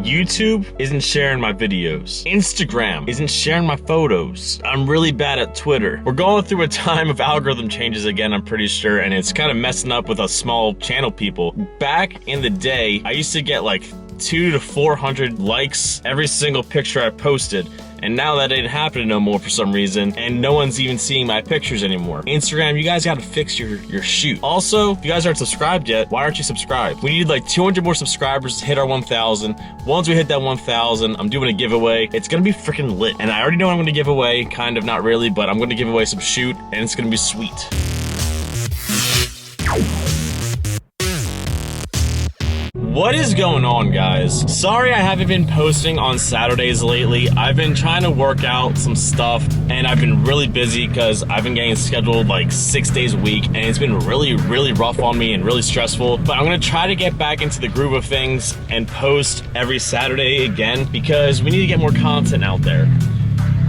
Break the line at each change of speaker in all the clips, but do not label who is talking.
YouTube isn't sharing my videos. Instagram isn't sharing my photos. I'm really bad at Twitter. We're going through a time of algorithm changes again, I'm pretty sure, and it's kind of messing up with us small channel people. Back in the day, I used to get like 200 to 400 likes every single picture I posted. And now that ain't happening no more for some reason, and no one's even seeing my pictures anymore. Instagram, you guys gotta fix your shoot. Also, if you guys aren't subscribed yet, why aren't you subscribed? We need like 200 more subscribers to hit our 1,000. Once we hit that 1,000, I'm doing a giveaway. It's gonna be freaking lit. And I already know what I'm gonna give away, kind of, not really, but I'm gonna give away some shoot, and it's gonna be sweet. What is going on, guys? Sorry I haven't been posting on Saturdays lately. I've been trying to work out some stuff, and I've been really busy because I've been getting scheduled like 6 days a week, and it's been really rough on me and really stressful. But I'm gonna try to get back into the groove of things and post every Saturday again because we need to get more content out there.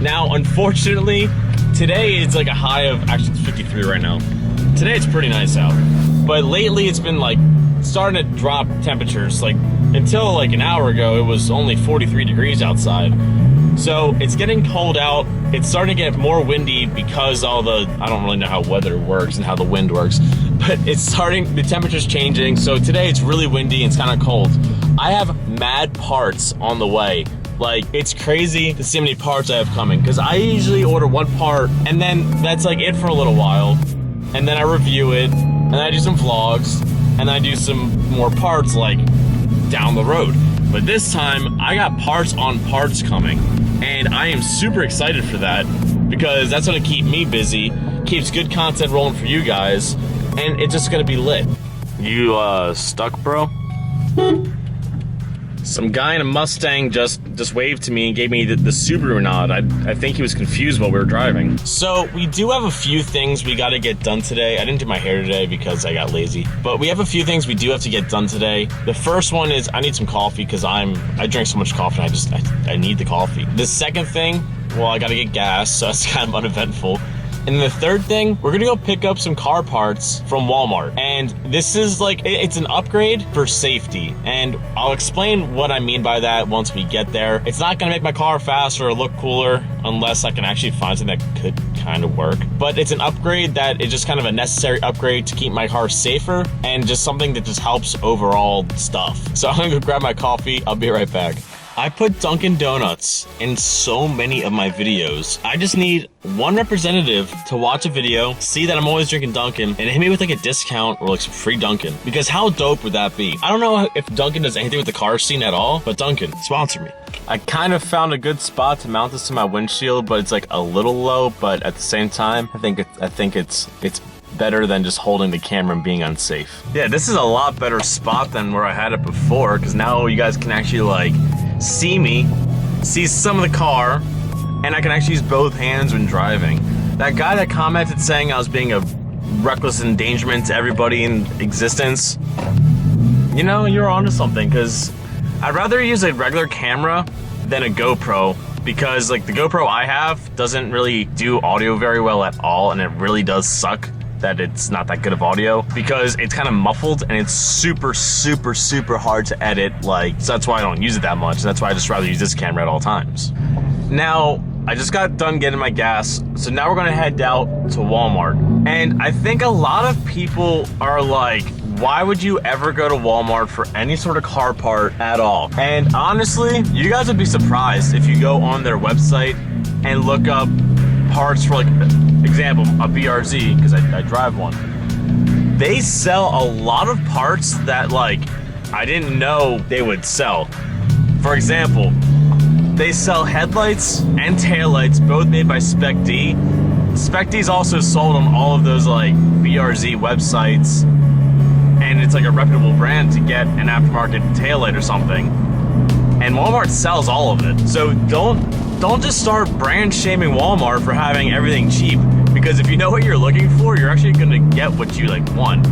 Now, unfortunately, today it's like a high of, actually it's 53 right now. Today it's pretty nice out. But lately it's been like starting to drop temperatures. Like until like an hour ago, it was only 43 degrees outside. So it's getting cold out. It's starting to get more windy because all the, I don't really know how weather works and how the wind works, but it's starting, the temperature's changing. So today it's really windy and it's kind of cold. I have mad parts on the way. Like, it's crazy to see how many parts I have coming, because I usually order one part and then that's like it for a little while. And then I review it, and then I do some vlogs, and then I do some more parts like down the road. But this time, I got parts on parts coming, and I am super excited for that because that's gonna keep me busy, keeps good content rolling for you guys, and it's just gonna be lit. You stuck, bro? Some guy in a Mustang just waved to me and gave me the Subaru nod. I think he was confused while we were driving. So we do have a few things we gotta get done today. I didn't do my hair today because I got lazy. But we have a few things we do have to get done today. The first one is I need some coffee because I drink so much coffee and I need the coffee. The second thing, well, I gotta get gas, so that's kind of uneventful. And the third thing, we're gonna go pick up some car parts from Walmart. And this is like, it's an upgrade for safety. And I'll explain what I mean by that once we get there. It's not gonna make my car faster or look cooler unless I can actually find something that could kind of work. But it's an upgrade that is just kind of a necessary upgrade to keep my car safer and just something that just helps overall stuff. So I'm gonna go grab my coffee. I'll be right back. I put Dunkin' Donuts in so many of my videos. I just need one representative to watch a video, see that I'm always drinking Dunkin', and hit me with like a discount or like some free Dunkin'. Because how dope would that be? I don't know if Dunkin' does anything with the car scene at all, but Dunkin', sponsor me. I kind of found a good spot to mount this to my windshield, but it's like a little low, but at the same time, I think it's better than just holding the camera and being unsafe. Yeah, this is a lot better spot than where I had it before, because now you guys can actually like see me, see some of the car, and I can actually use both hands when driving. That guy that commented saying I was being a reckless endangerment to everybody in existence, you know, you're onto something, because I'd rather use a regular camera than a GoPro, because like the GoPro I have doesn't really do audio very well at all, and it really does suck that it's not that good of audio because it's kind of muffled and it's super hard to edit. Like, so that's why I don't use it that much. That's why I just rather use this camera at all times. Now, I just got done getting my gas, so now we're gonna head out to Walmart. And I think a lot of people are like, why would you ever go to Walmart for any sort of car part at all? And honestly, you guys would be surprised if you go on their website and look up parts for, like, example, a BRZ, because I drive one. They sell a lot of parts that, like, I didn't know they would sell. For example, they sell headlights and taillights, both made by Spec D. Spec D's also sold on all of those, like, BRZ websites, and it's like a reputable brand to get an aftermarket taillight or something. And Walmart sells all of it. So don't just start brand shaming Walmart for having everything cheap, because if you know what you're looking for, you're actually gonna get what you like want.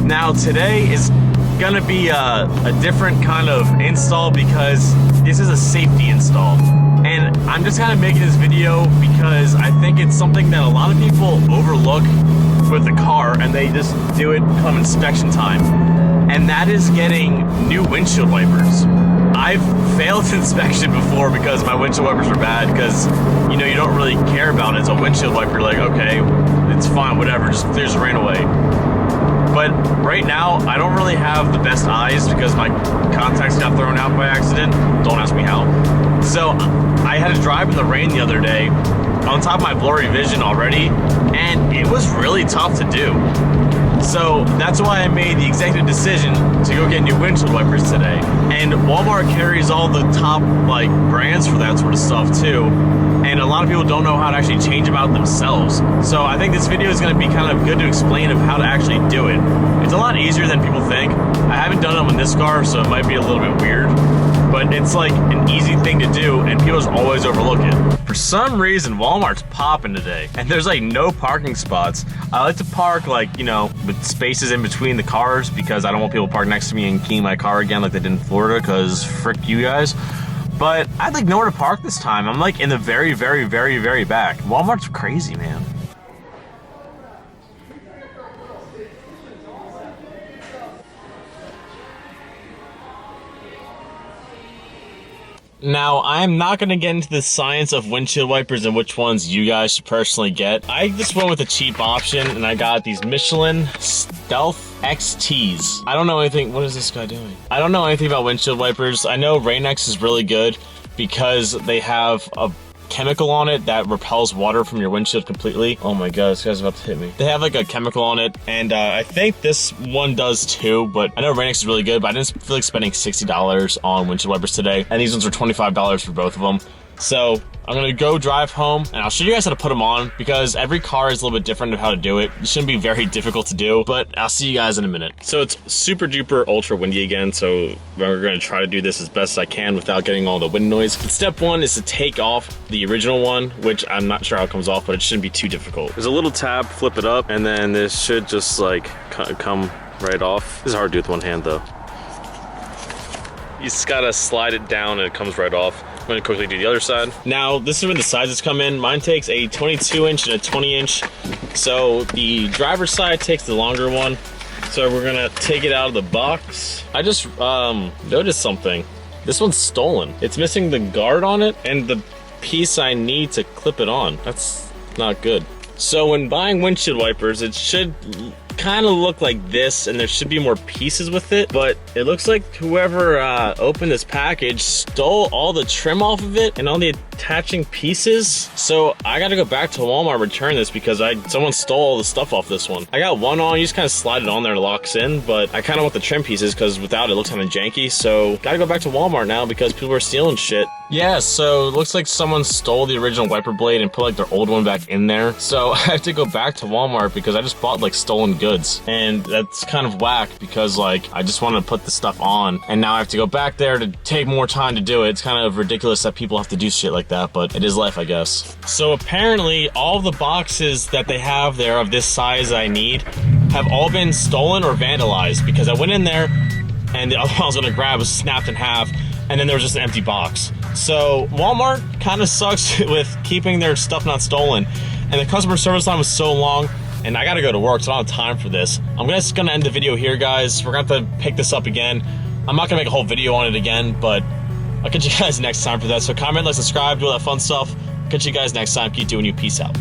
Now today is gonna be a different kind of install because this is a safety install. And I'm just kind of making this video because I think it's something that a lot of people overlook with the car, and they just do it come inspection time. and that is getting new windshield wipers. I've failed inspection before because my windshield wipers are bad, because you know, you don't really care about it. It's a windshield wiper, you're like, okay, it's fine, whatever, just clears the rain away. But right now, I don't really have the best eyes because my contacts got thrown out by accident. Don't ask me how. So I had to drive in the rain the other day on top of my blurry vision already, and it was really tough to do. So that's why I made the executive decision to go get new windshield wipers today. And Walmart carries all the top like brands for that sort of stuff too. And a lot of people don't know how to actually change them out themselves. So I think this video is going to be kind of good to explain of how to actually do it. It's a lot easier than people think. I haven't done it with this car, so it might be a little bit weird. But it's like an easy thing to do, and people just always overlook it. For some reason, Walmart's popping today, and there's like no parking spots. I like to park like, you know, with spaces in between the cars because I don't want people to park next to me and key my car again like they did in Florida, because frick you guys. But I had like nowhere to park this time. I'm like in the very, very, very, very back. Walmart's crazy, man. Now, I'm not going to get into the science of windshield wipers and which ones you guys should personally get. I just went with a cheap option, and I got these Michelin Stealth XTs. I don't know anything. What is this guy doing? I don't know anything about windshield wipers. I know Rain-X is really good because they have a chemical on it that repels water from your windshield completely. Oh my god, this guy's about to hit me. They have like a chemical on it, and I think this one does too, but I know Rain-X is really good, but I didn't feel like spending $60 on windshield wipers today, and these ones are $25 for both of them. So I'm gonna go drive home, and I'll show you guys how to put them on, because every car is a little bit different of how to do it. It shouldn't be very difficult to do, but I'll see you guys in a minute. So it's super duper ultra windy again, so we're gonna try to do this as best as I can without getting all the wind noise. Step one is to take off the original one, which I'm not sure how it comes off, but it shouldn't be too difficult. There's a little tab, flip it up, and then this should just like come right off. This is hard to do with one hand though. You just gotta slide it down and it comes right off. I'm gonna quickly do the other side. Now, this is when the sizes come in. Mine takes a 22-inch and a 20-inch. So the driver's side takes the longer one. So we're gonna take it out of the box. I just noticed something. This one's stolen. It's missing the guard on it and the piece I need to clip it on. That's not good. So when buying windshield wipers, it should kind of look like this, and there should be more pieces with it, but it looks like whoever opened this package stole all the trim off of it and all the attaching pieces. So I gotta go back to Walmart, return this, because someone stole all the stuff off this one. I got one on, you just kind of slide it on there and it locks in, but I kind of want the trim pieces because without it looks kind of janky. So gotta go back to Walmart now because people are stealing shit. Yeah, so it looks like someone stole the original wiper blade and put like their old one back in there. So I have to go back to Walmart because I just bought like stolen goods, and that's kind of whack because like I just wanted to put the stuff on, and now I have to go back there to take more time to do it. It's kind of ridiculous that people have to do shit like that, but it is life, I guess. So apparently all the boxes that they have there of this size I need have all been stolen or vandalized, because I went in there and the other one I was gonna grab was snapped in half, and then there was just an empty box. So Walmart kind of sucks with keeping their stuff not stolen, and the customer service line was so long, and I gotta go to work, so I don't have time for this. I'm just gonna end the video here, guys. We're gonna have to pick this up again. I'm not gonna make a whole video on it again, but I'll catch you guys next time for that. So comment, like, subscribe, do all that fun stuff. Catch you guys next time. Keep doing you. Peace out.